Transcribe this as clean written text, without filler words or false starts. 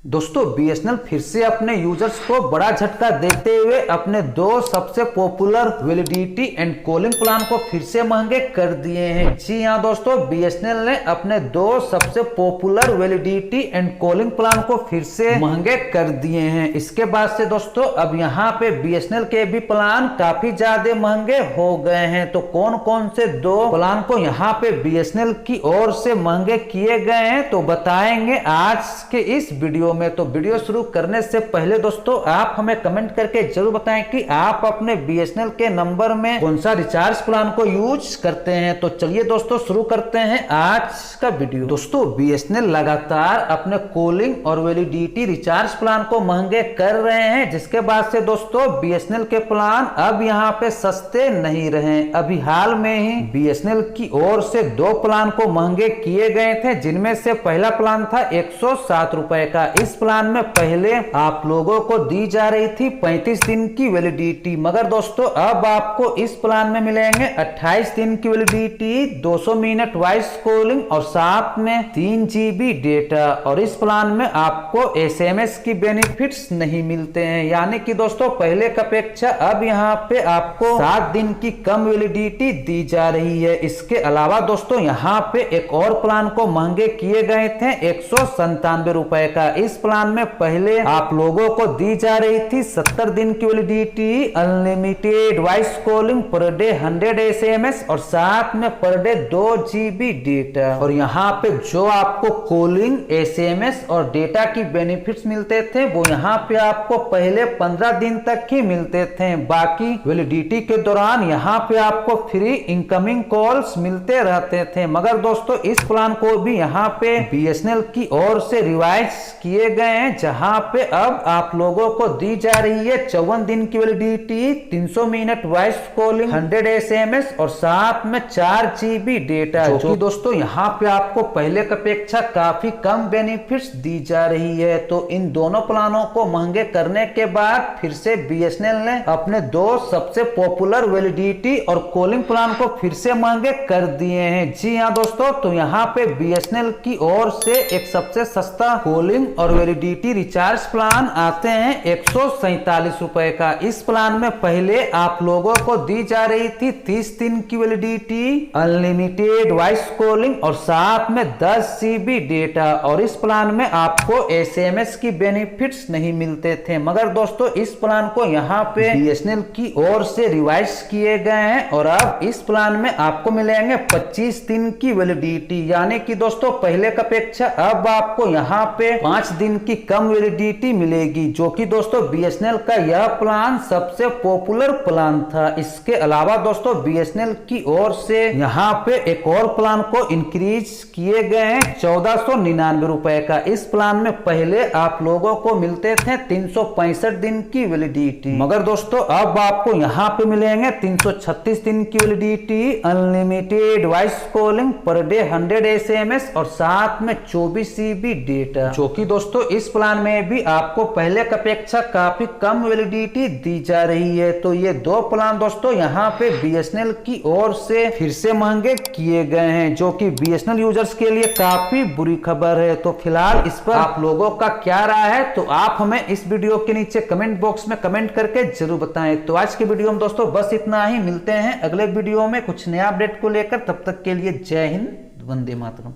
दोस्तों बीएसएनएल फिर से अपने यूजर्स को बड़ा झटका देते हुए अपने दो सबसे popular validity and calling plan को फिर से महंगे कर दिए हैं। जी हाँ दोस्तों, बीएसएनएल ने अपने दो सबसे popular validity and calling plan को फिर से महंगे कर दिए हैं। इसके बाद से दोस्तों अब यहाँ पे बीएसएनएल के भी प्लान काफी ज्यादा महंगे हो गए हैं। तो कौन कौन से दो प्लान को यहाँ पे बीएसएनएल की ओर से महंगे किए गए हैं तो बताएंगे आज के इस वीडियो में। तो वीडियो शुरू करने से पहले दोस्तों आप हमें कमेंट करके जरूर बताएं कि आप अपने बीएसएनएल के नंबर में कौन सा रिचार्ज प्लान को यूज करते हैं। तो चलिए दोस्तों शुरू करते हैं आज का वीडियो। दोस्तों बीएसएनएल लगातार अपने कॉलिंग और वैलिडिटी रिचार्ज प्लान को महंगे कर रहे हैं, जिसके बाद से दोस्तों बीएसएनएल के प्लान अब यहाँ पे सस्ते नहीं रहे। अभी हाल में ही बीएसएनएल की ओर से दो प्लान को महंगे किए गए थे, जिनमें से पहला प्लान था 107 रुपए का। इस प्लान में पहले आप लोगों को दी जा रही थी 35 दिन की वैलिडिटी, मगर दोस्तों अब आपको इस प्लान में मिलेंगे 28 दिन की वैलिडिटी, 200 मिनट वॉइस कॉलिंग और साथ में 3 GB डेटा। और इस प्लान में आपको एसएमएस की बेनिफिट्स नहीं मिलते हैं, यानी कि दोस्तों पहले की अपेक्षा अब यहाँ पे आपको 7 दिन की कम वैलिडिटी दी जा रही है। इसके अलावा दोस्तों यहाँ पे एक और प्लान को महंगे किए गए थे 197 रुपए का। इस प्लान में पहले आप लोगों को दी जा रही थी 70 दिन की validity, unlimited voice calling, per day 100 SMS और साथ में पर डे 2 GB डेटा। और यहाँ पे जो आपको कॉलिंग, एसएमएस और डेटा की बेनिफिट्स मिलते थे वो यहाँ पे आपको पहले 15 दिन तक ही मिलते थे। बाकी वैलिडिटी के दौरान यहाँ पे आपको फ्री इनकमिंग कॉल्स मिलते रहते थे। मगर दोस्तों इस प्लान को भी यहाँ पे बीएसएनएल की ओर से रिवाइज किए गए हैं, जहां पे अब आप लोगों को दी जा रही है 54 दिन की validity, 300 minute voice calling, 100 SMS और साथ में 4 GB डेटा, जो कि दोस्तों यहाँ पे आपको पहले की अपेक्षा काफी कम बेनिफिट्स दी जा रही है। तो इन दोनों प्लानों को महंगे करने के बाद फिर से बीएसएनएल ने अपने दो सबसे पॉपुलर वैलिडिटी और कॉलिंग प्लान को फिर से महंगे कर दिए हैं। जी हाँ दोस्तों, तो यहाँ पे बीएसएनएल की ओर से एक सबसे सस्ता कॉलिंग और वैलिडिटी रिचार्ज प्लान आते हैं 147 रुपए का। इस प्लान में पहले आप लोगों को दी जा रही थी 30 दिन की वैलिडिटी, अनलिमिटेड वॉइस कॉलिंग और साथ में 10 GB डेटा। और इस प्लान में आपको एसएमएस की बेनिफिट्स नहीं मिलते थे, मगर दोस्तों इस प्लान को यहाँ पे बीएसएनएल की ओर से रिवाइज किए गए हैं और अब इस प्लान में आपको मिलेंगे 25 दिन की वैलिडिटी, यानी कि दोस्तों पहले की अपेक्षा अब आपको यहाँ पे 5 दिन की कम वैलिडिटी मिलेगी, जो कि दोस्तों बीएसएनएल का यह प्लान सबसे पॉपुलर प्लान था। इसके अलावा दोस्तों बीएसएनएल की ओर से यहाँ पे एक और प्लान को इंक्रीज किए गए हैं 1499 रुपए का। इस प्लान में पहले आप लोगों को मिलते थे 365 दिन की वैलिडिटी, मगर दोस्तों अब आपको यहाँ पे मिलेंगे 336 दिन की validity, unlimited voice calling, per day 100 SMS और साथ में 24 GB डेटा, जो कि दोस्तों इस प्लान में भी आपको पहले की अपेक्षा काफी कम वैलिडिटी दी जा रही है। तो ये दो प्लान दोस्तों यहाँ पे बीएसएनएल की ओर से फिर से महंगे किए गए हैं, जो कि बीएसएनएल यूजर्स के लिए काफी बुरी खबर है। तो फिलहाल इस पर आप लोगों का क्या राय है तो आप हमें इस वीडियो के नीचे कमेंट बॉक्स में कमेंट करके जरूर बताएं। तो आज के वीडियो में दोस्तों बस इतना ही, मिलते हैं अगले वीडियो में कुछ नया अपडेट को लेकर। तब तक के लिए जय हिंद, वंदे मातरम।